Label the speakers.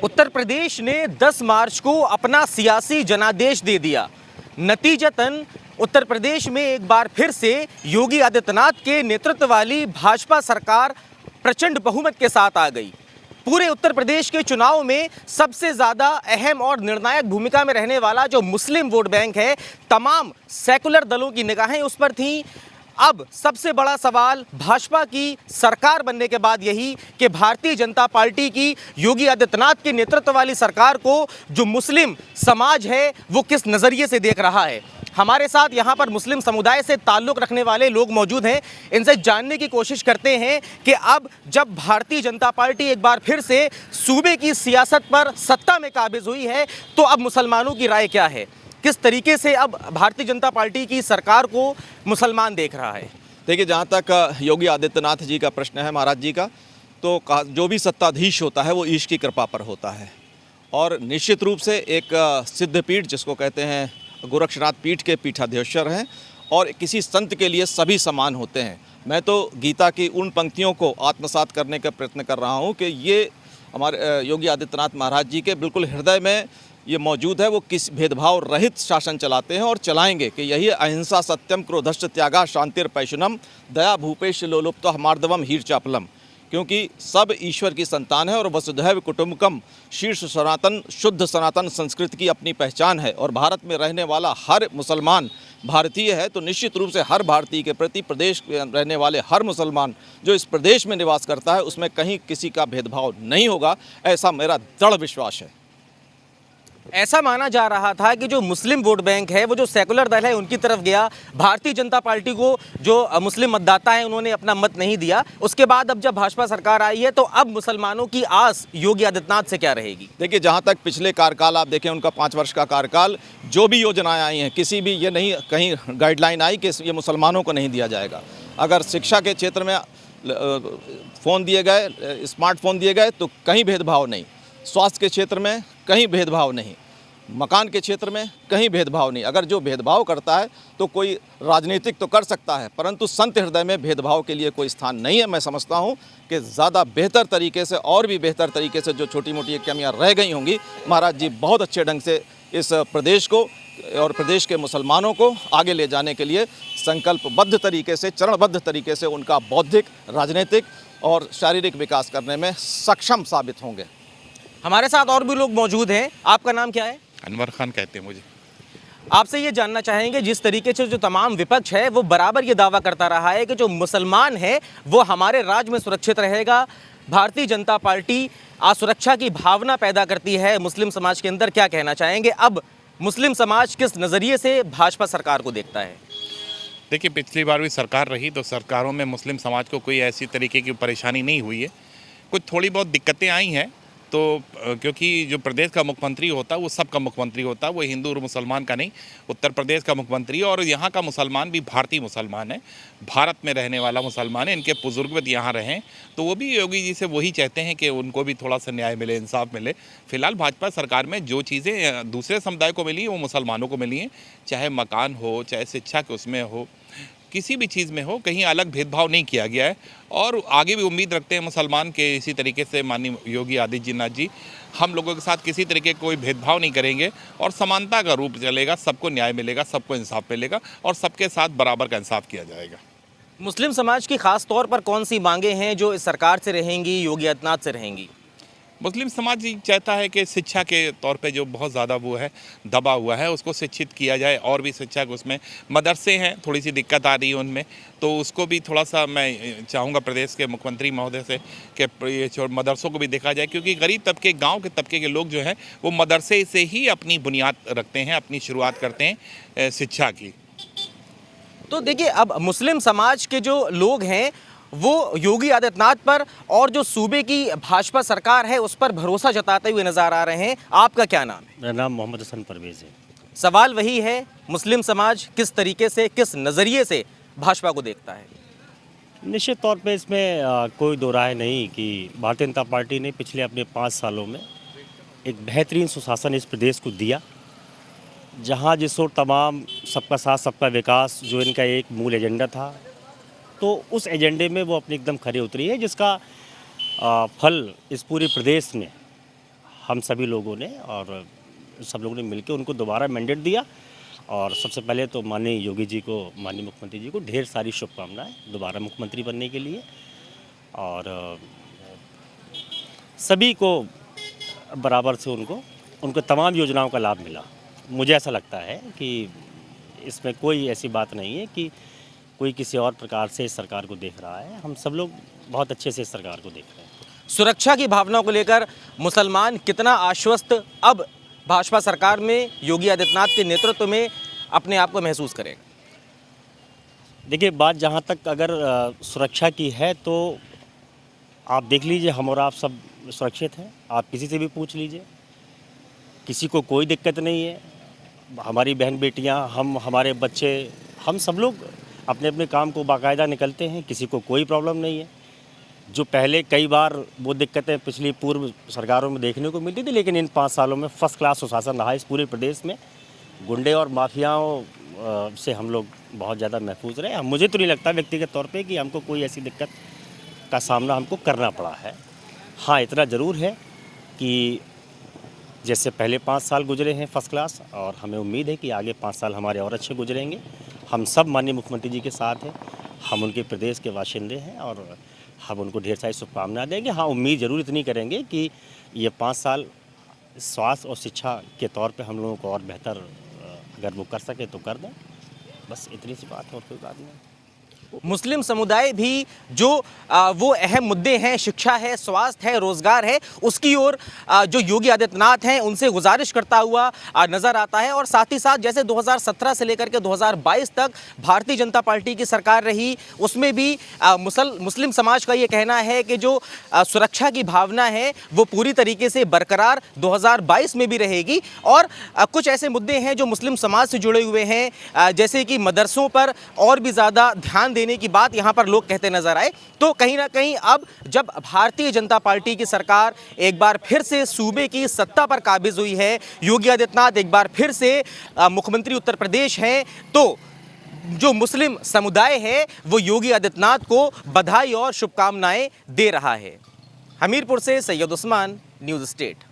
Speaker 1: उत्तर प्रदेश ने 10 मार्च को अपना सियासी जनादेश दे दिया। नतीजतन उत्तर प्रदेश में एक बार फिर से योगी आदित्यनाथ के नेतृत्व वाली भाजपा सरकार प्रचंड बहुमत के साथ आ गई। पूरे उत्तर प्रदेश के चुनाव में सबसे ज़्यादा अहम और निर्णायक भूमिका में रहने वाला जो मुस्लिम वोट बैंक है, तमाम सेकुलर दलों की निगाहें उस पर थीं। अब सबसे बड़ा सवाल भाजपा की सरकार बनने के बाद यही कि भारतीय जनता पार्टी की योगी आदित्यनाथ के नेतृत्व वाली सरकार को जो मुस्लिम समाज है वो किस नज़रिए से देख रहा है। हमारे साथ यहाँ पर मुस्लिम समुदाय से ताल्लुक़ रखने वाले लोग मौजूद हैं। इनसे जानने की कोशिश करते हैं कि अब जब भारतीय जनता पार्टी एक बार फिर से सूबे की सियासत पर सत्ता में काबिज हुई है तो अब मुसलमानों की राय क्या है, किस तरीके से अब भारतीय जनता पार्टी की सरकार को मुसलमान देख रहा है।
Speaker 2: देखिए, जहाँ तक योगी आदित्यनाथ जी का प्रश्न है, महाराज जी का, तो जो भी सत्ताधीश होता है वो ईश की कृपा पर होता है। और निश्चित रूप से एक सिद्धपीठ जिसको कहते हैं गोरक्षनाथ पीठ के पीठाधीश्वर हैं और किसी संत के लिए सभी समान होते हैं। मैं तो गीता की उन पंक्तियों को आत्मसात करने का प्रयत्न कर रहा हूँ कि ये हमारे योगी आदित्यनाथ महाराज जी के बिल्कुल हृदय में ये मौजूद है। वो किस भेदभाव रहित शासन चलाते हैं और चलाएंगे कि यही अहिंसा सत्यम क्रोधश्च त्यागा शांतिर पैशुनम दया भूपेश लोलुप्त मार्दवम हीर चापलम, क्योंकि सब ईश्वर की संतान है और वसुधैव कुटुंबकम शीर्ष सनातन शुद्ध सनातन संस्कृति की अपनी पहचान है। और भारत में रहने वाला हर मुसलमान भारतीय है, तो निश्चित रूप से हर भारतीय के प्रति प्रदेश में रहने वाले हर मुसलमान जो इस प्रदेश में निवास करता है उसमें कहीं किसी का भेदभाव नहीं होगा, ऐसा मेरा दृढ़ विश्वास है।
Speaker 1: ऐसा माना जा रहा था कि जो मुस्लिम वोट बैंक है वो जो सेकुलर दल है उनकी तरफ गया, भारतीय जनता पार्टी को जो मुस्लिम मतदाता हैं उन्होंने अपना मत नहीं दिया। उसके बाद अब जब भाजपा सरकार आई है तो अब मुसलमानों की आस योगी आदित्यनाथ से क्या रहेगी?
Speaker 2: देखिए, जहाँ तक पिछले कार्यकाल आप देखें, उनका 5 वर्ष का कार्यकाल, जो भी योजनाएं आई हैं, किसी भी ये नहीं कहीं गाइडलाइन आई कि ये मुसलमानों को नहीं दिया जाएगा। अगर शिक्षा के क्षेत्र में फ़ोन दिए गए, स्मार्टफोन दिए गए तो कहीं भेदभाव नहीं, स्वास्थ्य के क्षेत्र में कहीं भेदभाव नहीं, मकान के क्षेत्र में कहीं भेदभाव नहीं। अगर जो भेदभाव करता है तो कोई राजनीतिक तो कर सकता है, परंतु संत हृदय में भेदभाव के लिए कोई स्थान नहीं है। मैं समझता हूं कि ज़्यादा बेहतर तरीके से और भी बेहतर तरीके से जो छोटी मोटी कमियां रह गई होंगी, महाराज जी बहुत अच्छे ढंग से इस प्रदेश को और प्रदेश के मुसलमानों को आगे ले जाने के लिए संकल्पबद्ध तरीके से, चरणबद्ध तरीके से उनका बौद्धिक, राजनीतिक और शारीरिक विकास करने में सक्षम साबित होंगे।
Speaker 1: हमारे साथ और भी लोग मौजूद हैं। आपका नाम क्या है?
Speaker 3: अनवर खान कहते हैं मुझे।
Speaker 1: आपसे ये जानना चाहेंगे, जिस तरीके से जो तमाम विपक्ष है वो बराबर ये दावा करता रहा है कि जो मुसलमान है वो हमारे राज्य में सुरक्षित रहेगा, भारतीय जनता पार्टी असुरक्षा की भावना पैदा करती है मुस्लिम समाज के अंदर, क्या कहना चाहेंगे? अब मुस्लिम समाज किस नज़रिए से भाजपा सरकार को देखता है?
Speaker 3: देखिए, पिछली बार भी सरकार रही तो सरकारों में मुस्लिम समाज को कोई ऐसी तरीके की परेशानी नहीं हुई है। कुछ थोड़ी बहुत दिक्कतें आई हैं तो क्योंकि जो प्रदेश का मुख्यमंत्री होता है वो सबका मुख्यमंत्री होता है, वो हिंदू और मुसलमान का नहीं, उत्तर प्रदेश का मुख्यमंत्री। और यहाँ का मुसलमान भी भारतीय मुसलमान है, भारत में रहने वाला मुसलमान है। इनके बुजुर्ग भी यहाँ रहें तो वो भी योगी जी से वही चाहते हैं कि उनको भी थोड़ा सा न्याय मिले, इंसाफ मिले। फिलहाल भाजपा सरकार में जो चीज़ें दूसरे समुदाय को मिली वो मुसलमानों को मिली हैं, चाहे मकान हो, चाहे शिक्षा के उसमें हो, किसी भी चीज़ में हो, कहीं अलग भेदभाव नहीं किया गया है। और आगे भी उम्मीद रखते हैं मुसलमान के इसी तरीके से माननीय योगी आदित्यनाथ जी हम लोगों के साथ किसी तरीके कोई भेदभाव नहीं करेंगे और समानता का रूप चलेगा, सबको न्याय मिलेगा, सबको इंसाफ मिलेगा और सबके साथ बराबर का इंसाफ किया जाएगा।
Speaker 1: मुस्लिम समाज की खास तौर पर कौन सी मांगे हैं जो इस सरकार से रहेंगी, योगी आदित्यनाथ से रहेंगी?
Speaker 3: मुस्लिम समाज चाहता है कि शिक्षा के तौर पे जो बहुत ज़्यादा वो है दबा हुआ है उसको शिक्षित किया जाए, और भी शिक्षा के उसमें मदरसे हैं, थोड़ी सी दिक्कत आ रही है उनमें, तो उसको भी थोड़ा सा मैं चाहूँगा प्रदेश के मुख्यमंत्री महोदय से कि ये मदरसों को भी देखा जाए, क्योंकि गरीब तबके, गाँव के तबके के लोग जो हैं वो मदरसे से ही अपनी बुनियाद रखते हैं, अपनी शुरुआत करते हैं शिक्षा की।
Speaker 1: तो देखिए, अब मुस्लिम समाज के जो लोग हैं वो योगी आदित्यनाथ पर और जो सूबे की भाजपा सरकार है उस पर भरोसा जताते हुए नजर आ रहे हैं। आपका क्या नाम है?
Speaker 4: मेरा नाम मोहम्मद हसन परवेज़ है।
Speaker 1: सवाल वही है, मुस्लिम समाज किस तरीके से, किस नज़रिए से भाजपा को देखता है?
Speaker 4: निश्चित तौर पे इसमें कोई दो राय नहीं कि भारतीय जनता पार्टी ने पिछले अपने 5 सालों में एक बेहतरीन सुशासन इस प्रदेश को दिया, जहां जिस ओर तमाम सबका साथ सबका विकास जो इनका एक मूल एजेंडा था, तो उस एजेंडे में वो अपने एकदम खरे उतरी है, जिसका फल इस पूरे प्रदेश में हम सभी लोगों ने और सब लोगों ने मिलकर उनको दोबारा मैंडेट दिया। और सबसे पहले तो माननीय योगी जी को, माननीय मुख्यमंत्री जी को ढेर सारी शुभकामनाएं दोबारा मुख्यमंत्री बनने के लिए। और सभी को बराबर से उनको तमाम योजनाओं का लाभ मिला। मुझे ऐसा लगता है कि इसमें कोई ऐसी बात नहीं है कि कोई किसी और प्रकार से इस सरकार को देख रहा है। हम सब लोग बहुत अच्छे से इस सरकार को देख रहे हैं।
Speaker 1: सुरक्षा की भावना को लेकर मुसलमान कितना आश्वस्त अब भाजपा सरकार में योगी आदित्यनाथ के नेतृत्व में अपने आप को महसूस करेंगे?
Speaker 4: देखिए, बात जहाँ तक अगर सुरक्षा की है तो आप देख लीजिए, हम और आप सब सुरक्षित हैं। आप किसी से भी पूछ लीजिए, किसी को कोई दिक्कत नहीं है। हमारी बहन बेटियां, हमारे बच्चे, हम सब लोग अपने अपने काम को बाकायदा निकलते हैं, किसी को कोई प्रॉब्लम नहीं है। जो पहले कई बार वो दिक्कतें पिछली पूर्व सरकारों में देखने को मिलती थी, लेकिन इन 5 सालों में फर्स्ट क्लास सुशासन रहा इस पूरे प्रदेश में। गुंडे और माफियाओं से हम लोग बहुत ज़्यादा महफूज रहे। मुझे तो नहीं लगता व्यक्तिगत तौर पे कि हमको कोई ऐसी दिक्कत का सामना हमको करना पड़ा है। हाँ, इतना ज़रूर है कि जैसे पहले 5 साल गुजरे हैं फर्स्ट क्लास, और हमें उम्मीद है कि आगे 5 साल हमारे और अच्छे गुजरेंगे। हम सब माननीय मुख्यमंत्री जी के साथ हैं, हम उनके प्रदेश के बाशिंदे हैं और हम उनको ढेर सारी शुभकामनाएं देंगे। हाँ, उम्मीद ज़रूर इतनी करेंगे कि ये 5 साल स्वास्थ्य और शिक्षा के तौर पे हम लोगों को और बेहतर अगर वो कर सके तो कर दें। बस इतनी सी बात है, और कोई बात नहीं।
Speaker 1: मुस्लिम समुदाय भी जो वो अहम मुद्दे हैं, शिक्षा है, स्वास्थ्य है, रोजगार है, उसकी ओर जो योगी आदित्यनाथ हैं उनसे गुजारिश करता हुआ नजर आता है। और साथ ही साथ जैसे 2017 से लेकर के 2022 तक भारतीय जनता पार्टी की सरकार रही, उसमें भी मुस्लिम समाज का ये कहना है कि जो सुरक्षा की भावना है वो पूरी तरीके से बरकरार 2022 में भी रहेगी। और कुछ ऐसे मुद्दे हैं जो मुस्लिम समाज से जुड़े हुए हैं, जैसे कि मदरसों पर और भी ज़्यादा ध्यान देने की बात यहाँ पर लोग कहते नजर आए। तो कहीं ना कहीं अब जब भारतीय जनता पार्टी की सरकार एक बार फिर से सूबे की सत्ता पर काबिज हुई है, योगी आदित्यनाथ एक बार फिर से मुख्यमंत्री उत्तर प्रदेश हैं, तो जो मुस्लिम समुदाय है वो योगी आदित्यनाथ को बधाई और शुभकामनाएं दे रहा है। हमीरपुर से सैयद उस्मान, न्यूज़ स्टेट।